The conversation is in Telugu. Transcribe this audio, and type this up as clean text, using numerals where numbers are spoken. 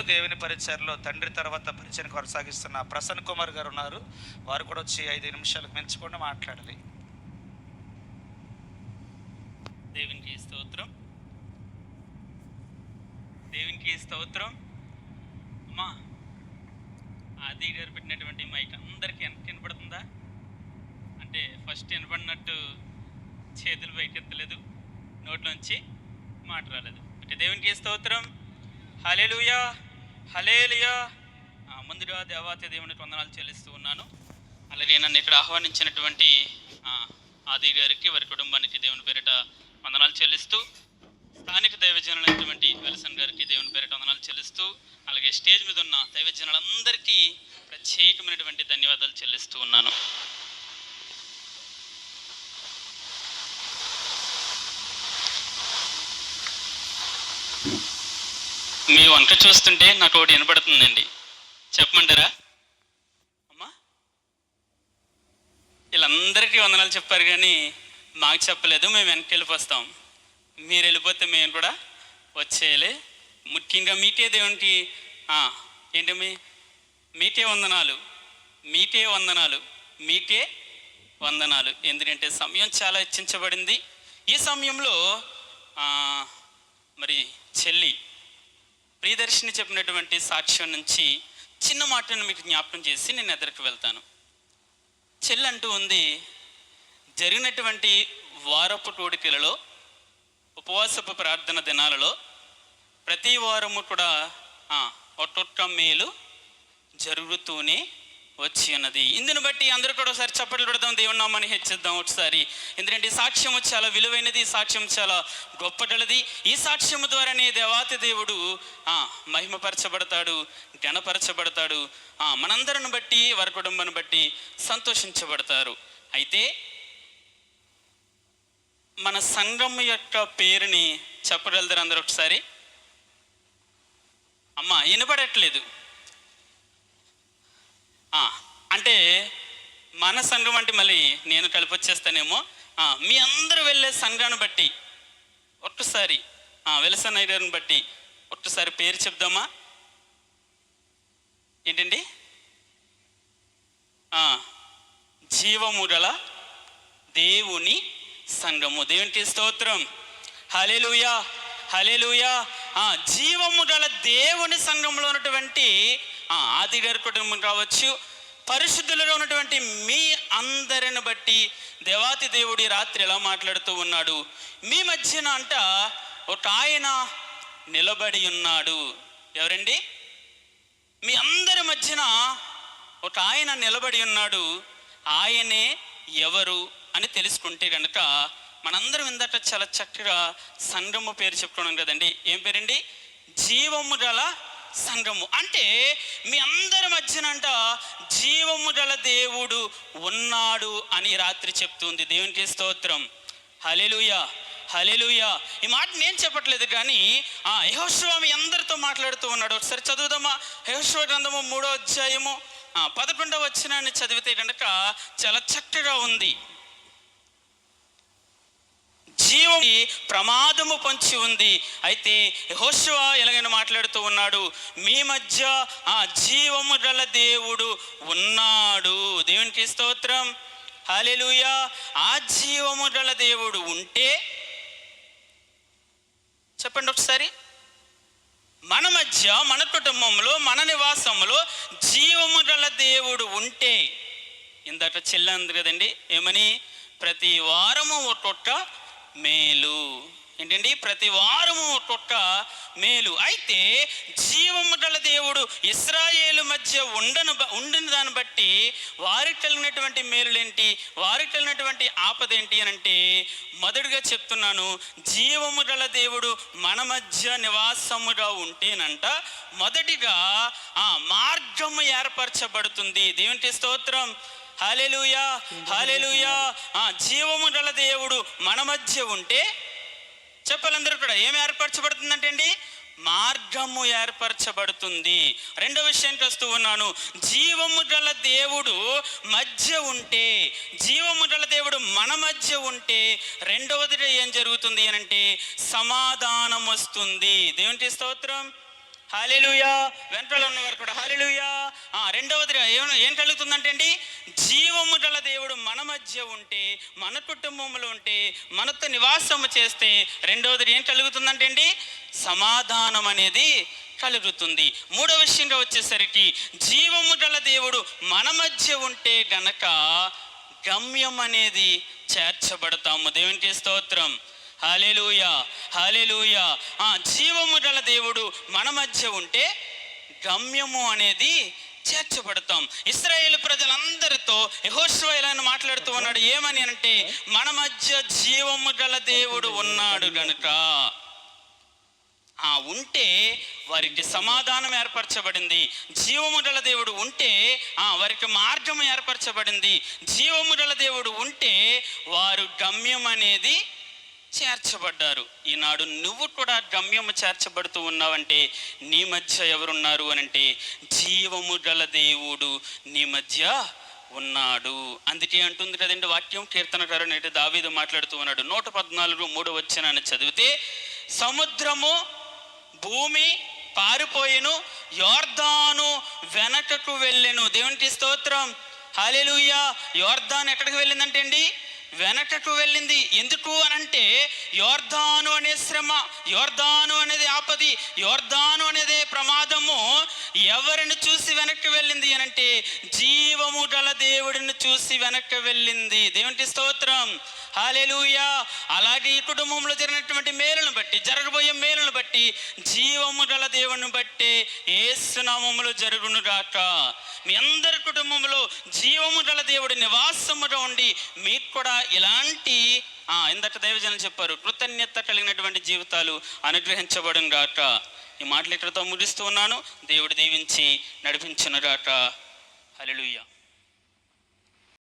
దేవుని పరిచయలో తండ్రి తర్వాత పరిచయం కొనసాగిస్తున్న ప్రసన్న కుమార్ గారు ఉన్నారు. వారు కూడా వచ్చి 5 నిమిషాలకు మించకుండా మాట్లాడాలి. దేవునికి స్తోత్రం, దేవునికి స్తోత్రం. అమ్మా, ఆది గారు పెట్టినటువంటి మైక్ అందరికీ ఎంత వినపడుతుందా? అంటే ఫస్ట్ వినపడినట్టు చేతులు బయటెత్తలేదు, నోట్లోంచి మాట రాలేదు. అంటే దేవునికి స్తోత్రం. హల్లెలూయా, హల్లెలూయా. ముందుగా దేవాతి దేవునికి వందనాలు చెల్లిస్తూ ఉన్నాను. అలాగే నన్ను ఇక్కడ ఆహ్వానించినటువంటి ఆది గారికి, వారి కుటుంబానికి దేవుని పేరిట వందనాలు చెల్లిస్తూ, స్థానిక దైవజనులైనటువంటి వెలసన్ గారికి దేవుని పేరిట వందనాలు చెల్లిస్తూ, అలాగే స్టేజ్ మీద ఉన్న దైవజనులందరికీ ప్రత్యేకమైనటువంటి ధన్యవాదాలు చెల్లిస్తూ ఉన్నాను. మీ వంక చూస్తుంటే నాకు ఒకటి వినపడుతుందండి, చెప్పమంటారా? అమ్మా, వీళ్ళందరికీ వందనాలు చెప్పారు కానీ మాకు చెప్పలేదు. మేము వెనక్కి వెళ్ళిపోస్తాం, మీరు వెళ్ళిపోతే మేము కూడా వచ్చేయాలి. ముఖ్యంగా మీకే దేవునికి ఏంటమ్మి, మీకే వందనాలు, మీకే వందనాలు, మీకే వందనాలు. ఎందుకంటే సమయం చాలా హెచ్చించబడింది. ఈ సమయంలో మరి చెల్లి ప్రియదర్శిని చెప్పినటువంటి సాక్ష్యం నుంచి చిన్న మాటను మీకు జ్ఞాపకం చేసి నేను ఎదురుకు వెళ్తాను. చెల్లి అంటూ ఉంది, జరిగినటువంటి వారపు కోడికలలో, ఉపవాసపు ప్రార్థన దినాలలో ప్రతి వారము కూడా ఒక్కొక్క మేలు జరుగుతూనే వచ్చి ఉన్నది. ఇందును బట్టి అందరూ కూడా ఒకసారి చప్పట్లు పెడదాం, దేవుని నామాన్ని హెచ్చిద్దాం ఒకసారి. ఎందుకంటే ఈ సాక్ష్యము చాలా విలువైనది, ఈ సాక్ష్యం చాలా గొప్పటలది. ఈ సాక్ష్యము ద్వారానే దేవాతి దేవుడు మహిమపరచబడతాడు, ఘనపరచబడతాడు. మనందరిని బట్టి, వారి కుటుంబాన్ని బట్టి సంతోషించబడతారు. అయితే మన సంఘం యొక్క పేరుని చెప్పగలుగుతారు అందరూ ఒకసారి? అమ్మా, వినపడట్లేదు. అంటే మన సంఘం అంటే మళ్ళీ నేను కలిపి వచ్చేస్తానేమో. మీ అందరూ వెళ్ళే సంఘాన్ని బట్టి ఒక్కసారి, వెలసన్నయ్య గారిని బట్టి ఒక్కసారి పేరు చెప్దామా? ఏంటండి? జీవము గల దేవుని సంఘము. దేవునికి స్తోత్రం. హల్లెలూయా, హల్లెలూయా. జీవము గల దేవుని సంఘంలో ఉన్నటువంటి ఆది గారి కుటుంబం కావచ్చు, పరిశుద్ధులుగా ఉన్నటువంటి మీ అందరిని బట్టి దేవాతి దేవుడి రాత్రి ఎలా మాట్లాడుతూ ఉన్నాడు. మీ మధ్యన అంట ఒక ఆయన నిలబడి ఉన్నాడు. ఎవరండి? మీ అందరి మధ్యన ఒక ఆయన నిలబడి ఉన్నాడు. ఆయనే ఎవరు అని తెలుసుకుంటే కనుక మనందరం ఇందట చాలా చక్కగా సంఘము పేరు చెప్పుకున్నాం కదండి. ఏం పేరండి? జీవము గల సంఘము. అంటే మీ అందరి మధ్యనంట జీవము గల దేవుడు ఉన్నాడు అని రాత్రి చెప్తుంది. దేవునికి స్తోత్రం. హల్లెలూయా, హల్లెలూయా. ఈ మాట నేను చెప్పట్లేదు కానీ యెహోషువ మీ అందరితో మాట్లాడుతూ ఉన్నాడు. ఒకసారి చదువుదామా? యెహోషువ గ్రంథము 3వ అధ్యాయము 11వ వచనాన్ని చదివితే కనుక చాలా చక్కగా ఉంది. జీవం ప్రమాదము పొంచి ఉంది. అయితే యెహోషువ ఎలాగైనా మాట్లాడుతూ ఉన్నాడు, మీ మధ్య జీవము గల దేవుడు ఉన్నాడు. దేవునికి స్తోత్రం. హల్లెలూయా. ఆ జీవము గల దేవుడు ఉంటే చెప్పండి ఒకసారి, మన మధ్య, మన కుటుంబంలో, మన నివాసంలో జీవము గల దేవుడు ఉంటే, ఇందాక చెల్లంది కదండి, ఏమని? ప్రతి వారము ఒక్కొక్క మేలు. ఏంటండి? ప్రతి వారము ఒక్కొక్క మేలు. అయితే జీవము గల దేవుడు ఇశ్రాయేలు మధ్య ఉండిన దాన్ని బట్టి వారికి కలిగినటువంటి మేలులేంటి, వారికి కలిగినటువంటి ఆపదేంటి అని అంటే, మొదటిగా చెప్తున్నాను, జీవము గల దేవుడు మన మధ్య నివాసముగా ఉంటేనంట మొదటిగా మార్గము ఏర్పరచబడుతుంది. దేవునికి స్తోత్రం. హల్లెలూయా, హల్లెలూయా. జీవము గల దేవుడు మన మధ్య ఉంటే చెప్పాలందరూ కూడా ఏమి ఏర్పరచబడుతుందంటే అండి, మార్గము ఏర్పరచబడుతుంది. రెండో విషయానికి వస్తూ ఉన్నాను. జీవము గల దేవుడు మధ్య ఉంటే, జీవము గల దేవుడు మన మధ్య ఉంటే రెండవదిగా ఏం జరుగుతుంది అని అంటే, సమాధానం వస్తుంది. దేవునికి స్తోత్రం. హల్లెలూయా. వెంట్రుకలు ఉన్నవారు కూడా హల్లెలూయా. రెండవది ఏం కలుగుతుందంటే అండి, జీవము గల దేవుడు మన మధ్య ఉంటే, మన కుటుంబంలో ఉంటే, మనతో నివాసము చేస్తే రెండవది ఏం కలుగుతుందంటే అండి, సమాధానం అనేది కలుగుతుంది. మూడవ విషయంగా వచ్చేసరికి జీవము గల దేవుడు మన మధ్య ఉంటే గనక గమ్యం అనేది చేర్చబడతాము. దేవునికి స్తోత్రం. హల్లెలూయా, హల్లెలూయా. జీవము గల దేవుడు మన మధ్య ఉంటే గమ్యము అనేది చేర్చబడతాం. ఇశ్రాయేలు ప్రజలందరితో యెహోషువ ఇలా మాట్లాడుతూ ఉన్నాడు. ఏమని అంటే, మన మధ్య జీవము గల దేవుడు ఉన్నాడు గనుక ఉంటే వారికి సమాధానం ఏర్పరచబడింది. జీవము గల దేవుడు ఉంటే వారికి మార్గం ఏర్పరచబడింది. జీవము గల దేవుడు ఉంటే వారు గమ్యం అనేది చేర్చబడ్డారు. ఈనాడు నువ్వు కూడా గమ్యము చేర్చబడుతూ ఉన్నావంటే నీ మధ్య ఎవరున్నారు అనంటే జీవము గల దేవుడు నీ మధ్య ఉన్నాడు. అందుకే అంటుంది కదండి వాక్యం, కీర్తనకారుడు దావీదు మాట్లాడుతూ ఉన్నాడు. 114:3 చదివితే, సముద్రము భూమి పారిపోయెను, యోర్దాను వెనకకు వెళ్ళెను. దేవునికి స్తోత్రం. హల్లెలూయా. యోర్దాను ఎక్కడికి వెళ్ళిందంటే అండి, వెనకకు వెళ్ళింది. ఎందుకు అనంటే యోర్దాను అనే శ్రమ, యోర్దాను అనేది ఆపది, యోర్దాను అనేది ప్రమాదము ఎవరిని చూసి వెనక్కి వెళ్ళింది అనంటే జీవము గల దేవుడిని చూసి వెనక్కి వెళ్ళింది. దేవునికి స్తోత్రం. హల్లెలూయా. అలాగే ఈ కుటుంబంలో జరిగినటువంటి మేలును బట్టి, జరగబోయే మేలును బట్టి, జీవము గల దేవుని బట్టి యేసు నామములో జరుగును గాక. మీ అందరి కుటుంబంలో జీవము గల దేవుడి నివాసముగా ఉండి మీకు కూడా ఇలాంటి ఇందాక దైవజనులు చెప్పారు, కృతజ్ఞత కలిగినటువంటి జీవితాలు అనుగ్రహించబడును గాక. ఈ మాటలు ఇక్కడితో ముగిస్తూ ఉన్నాను. దేవుడు దీవించి నడిపించును గాక. హల్లెలూయా.